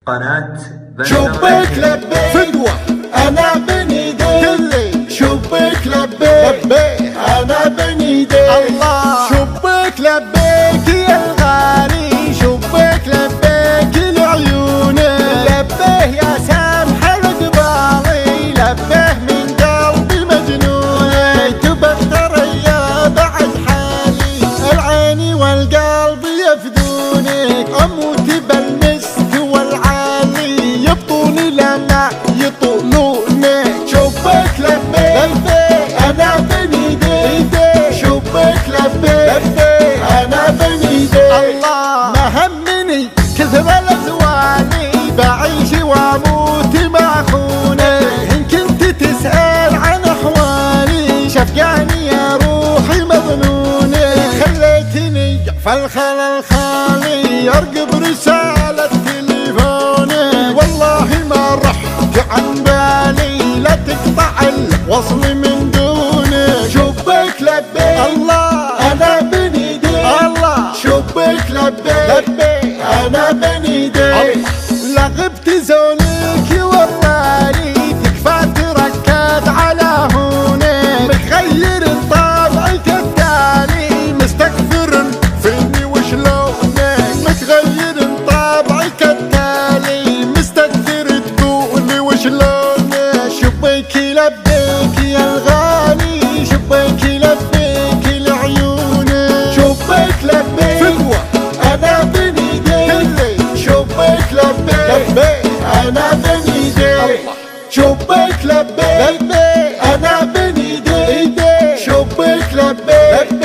قناة شبك لبيك فدوة أنا بني ديك شبك لبيك أنا بني ديك الله شبك لبيك يا الغالي شبك لبيك لعيونك لبيه يا سامح رقبالي لبيه من قلبي مجنون تبختر يا بعد حالي العين والقلب يفدونك أموت بالمسك والعالي يبطوني لما يطولونك شبك لبيك أنا بني ديك شبك لبيك أنا بني ديك الله ما همني كثر الأزواني بعيش واموت مع خونك إن كنت تسأل عن أحوالي شفقاني يا روحي مظنونك خليتني في الخلا الخالي أرقب رسالة تليفونك والله ما رحت عن بالي لا تقطع الوصل من دونك شبك لبيك الله أنا بني ديك الله شبك لبيك أنا بني ديك لا غبت زولك وراني تكفى تركز على هونك متغير طبعك التالي مستكثر فيني وشلونك متغير طبعك التالي مستكثر تقولي وشلونك شبيك لبيك يا الغالي شبيك لبيك لعيونك شبيك لبيك فدوة أنا بني ديك شبيك لبيك أنا بني ديك شبيك لبيك أنا بني ديك شبيك لبيك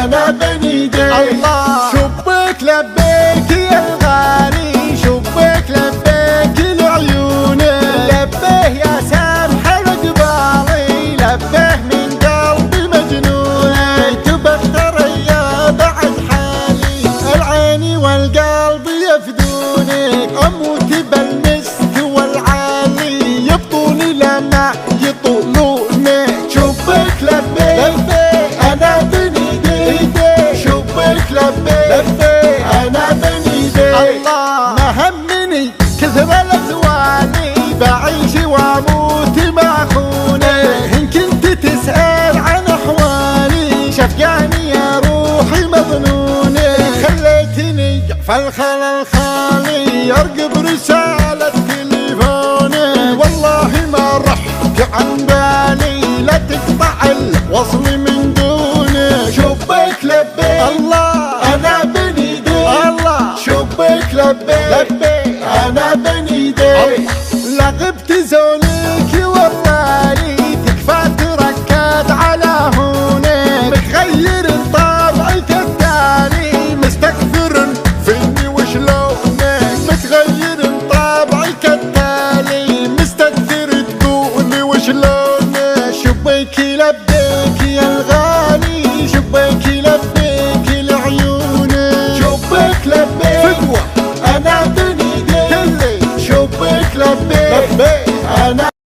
أنا بني ديك الله شبيك لبيك يا الغالي شبيك لبيك لعيونك لبيه يا سامح رقبالي لبيه من قلبي مجنون تبختر يا بعد حالي العين والقلب يفدونك أموت بالمسك والعالي يبطوني لما يطولونك شبك لبيك أنا بني ديك شبك لبيك أنا بني ديك الله ما همني كثر الأزواني بعيش واموت مع خونك إن كنت تسأل عن أحوالي شفقاني يا روحي مظنونك خليتني في الخلا الخالي أرقب رسالة تليفونك والله ما رحت عن بالي لا تقطع الوصل من دونك شبك لبيك الله أنا بني ديك الله شبك لبيك أنا بني ديك لا غبت زول